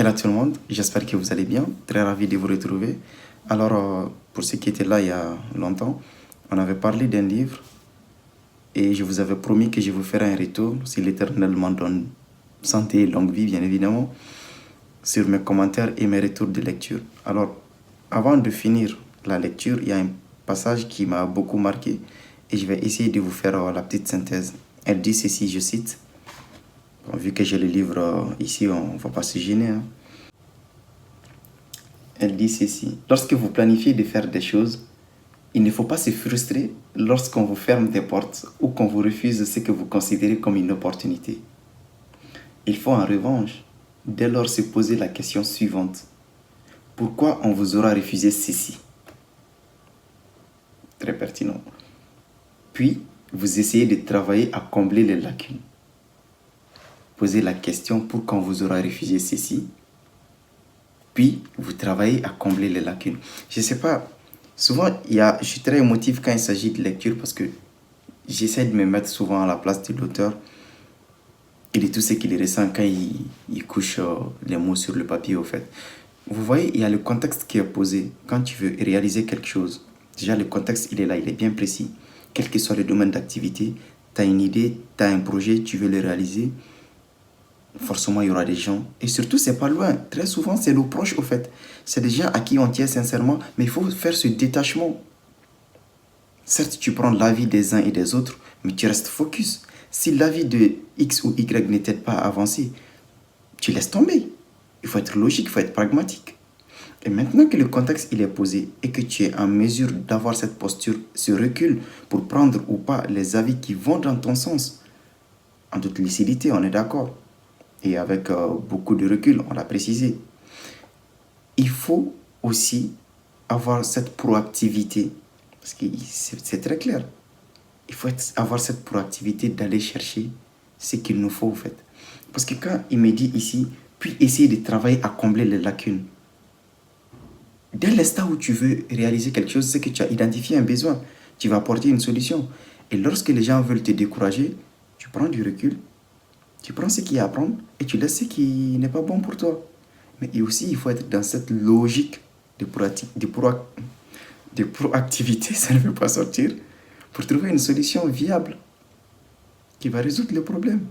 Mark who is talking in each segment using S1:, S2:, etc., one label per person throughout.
S1: Hello tout le monde, j'espère que vous allez bien, très ravi de vous retrouver. Alors, pour ceux qui étaient là il y a longtemps, on avait parlé d'un livre et je vous avais promis que je vous ferai un retour, si l'Éternel m'en donne santé et longue vie, bien évidemment, sur mes commentaires et mes retours de lecture. Alors, avant de finir la lecture, il y a un passage qui m'a beaucoup marqué et je vais essayer de vous faire la petite synthèse. Elle dit ceci, je cite. Bon, vu que j'ai le livre ici, on ne va pas se gêner. Hein. Elle dit ceci. Lorsque vous planifiez de faire des choses, il ne faut pas se frustrer lorsqu'on vous ferme des portes ou qu'on vous refuse ce que vous considérez comme une opportunité. Il faut en revanche, dès lors, se poser la question suivante. Pourquoi on vous aura refusé ceci? Très pertinent. Puis, vous essayez de travailler à combler les lacunes. Posez la question pourquoi on vous aura refusé ceci. Puis, vous travaillez à combler les lacunes. Je ne sais pas, souvent, je suis très émotif quand il s'agit de lecture parce que j'essaie de me mettre souvent à la place de l'auteur et de tout ce qu'il ressent quand il couche les mots sur le papier, au fait. Vous voyez, il y a le contexte qui est posé quand tu veux réaliser quelque chose. Déjà, le contexte, il est là, il est bien précis. Quel que soit le domaine d'activité, tu as une idée, tu as un projet, tu veux le réaliser. Forcément, il y aura des gens. Et surtout, c'est pas loin. Très souvent, c'est nos proches, au fait. C'est des gens à qui on tient sincèrement, mais il faut faire ce détachement. Certes, tu prends l'avis des uns et des autres, mais tu restes focus. Si l'avis de X ou Y ne t'aide pas à avancer, tu laisses tomber. Il faut être logique, il faut être pragmatique. Et maintenant que le contexte il est posé et que tu es en mesure d'avoir cette posture, ce recul pour prendre ou pas les avis qui vont dans ton sens, en toute lucidité, on est d'accord. Et avec beaucoup de recul, on l'a précisé. Il faut aussi avoir cette proactivité, parce que c'est très clair. Il faut avoir cette proactivité d'aller chercher ce qu'il nous faut, en fait. Parce que quand il me dit ici, puis essayer de travailler à combler les lacunes. Dès l'instant où tu veux réaliser quelque chose, c'est que tu as identifié un besoin. Tu vas apporter une solution. Et lorsque les gens veulent te décourager, tu prends du recul. Tu prends ce qu'il y a à prendre et tu laisses ce qui n'est pas bon pour toi. Mais aussi, il faut être dans cette logique de proactivité, ça ne veut pas sortir, pour trouver une solution viable qui va résoudre le problème.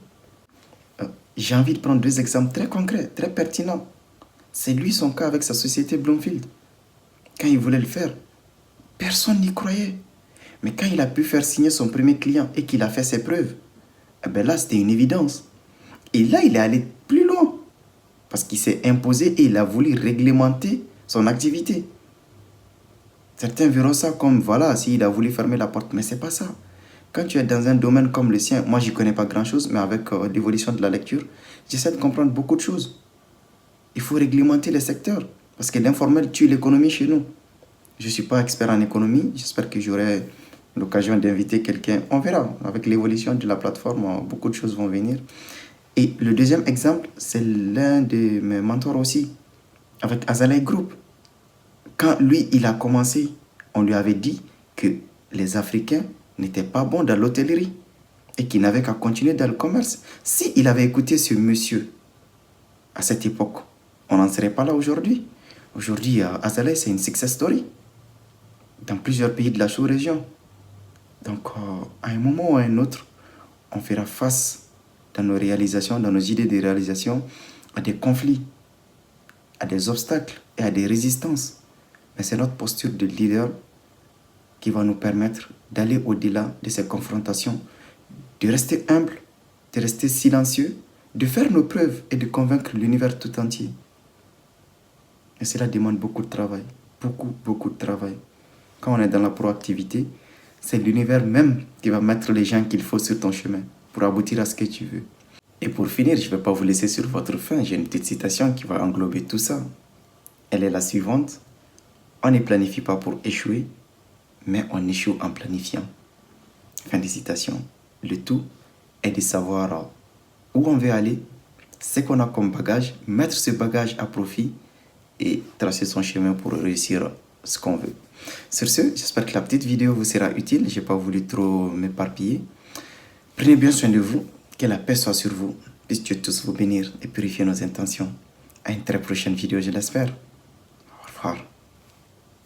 S1: J'ai envie de prendre deux exemples très concrets, très pertinents. C'est lui son cas avec sa société Bloomfield. Quand il voulait le faire, personne n'y croyait. Mais quand il a pu faire signer son premier client et qu'il a fait ses preuves, eh ben là, c'était une évidence. Et là, il est allé plus loin. Parce qu'il s'est imposé et il a voulu réglementer son activité. Certains verront ça comme, voilà, s'il a voulu fermer la porte. Mais c'est pas ça. Quand tu es dans un domaine comme le sien, moi, je connais pas grand-chose, mais avec l'évolution de la lecture, j'essaie de comprendre beaucoup de choses. Il faut réglementer les secteurs. Parce que l'informel tue l'économie chez nous. Je ne suis pas expert en économie. J'espère que j'aurai l'occasion d'inviter quelqu'un. On verra. Avec l'évolution de la plateforme, beaucoup de choses vont venir. Et le deuxième exemple, c'est l'un de mes mentors aussi, avec Azalea Group. Quand lui, il a commencé, on lui avait dit que les Africains n'étaient pas bons dans l'hôtellerie et qu'ils n'avaient qu'à continuer dans le commerce. S'il avait écouté ce monsieur à cette époque, on n'en serait pas là aujourd'hui. Aujourd'hui, Azalea, c'est une success story dans plusieurs pays de la sous-région. Donc, à un moment ou à un autre, on fera face dans nos réalisations, dans nos idées de réalisation, à des conflits, à des obstacles et à des résistances. Mais c'est notre posture de leader qui va nous permettre d'aller au-delà de ces confrontations, de rester humble, de rester silencieux, de faire nos preuves et de convaincre l'univers tout entier. Et cela demande beaucoup de travail, beaucoup de travail. Quand on est dans la proactivité, c'est l'univers même qui va mettre les gens qu'il faut sur ton chemin pour aboutir à ce que tu veux. Et pour finir, je ne vais pas vous laisser sur votre faim. J'ai une petite citation qui va englober tout ça. Elle est la suivante. On ne planifie pas pour échouer, mais on échoue en planifiant. Fin de citation. Le tout est de savoir où on veut aller, ce qu'on a comme bagage, mettre ce bagage à profit et tracer son chemin pour réussir ce qu'on veut. Sur ce, j'espère que la petite vidéo vous sera utile. Je n'ai pas voulu trop m'éparpiller. Prenez bien soin de vous, que la paix soit sur vous, puisse Dieu tous vous bénir et purifier nos intentions. À une très prochaine vidéo, je l'espère. Au revoir.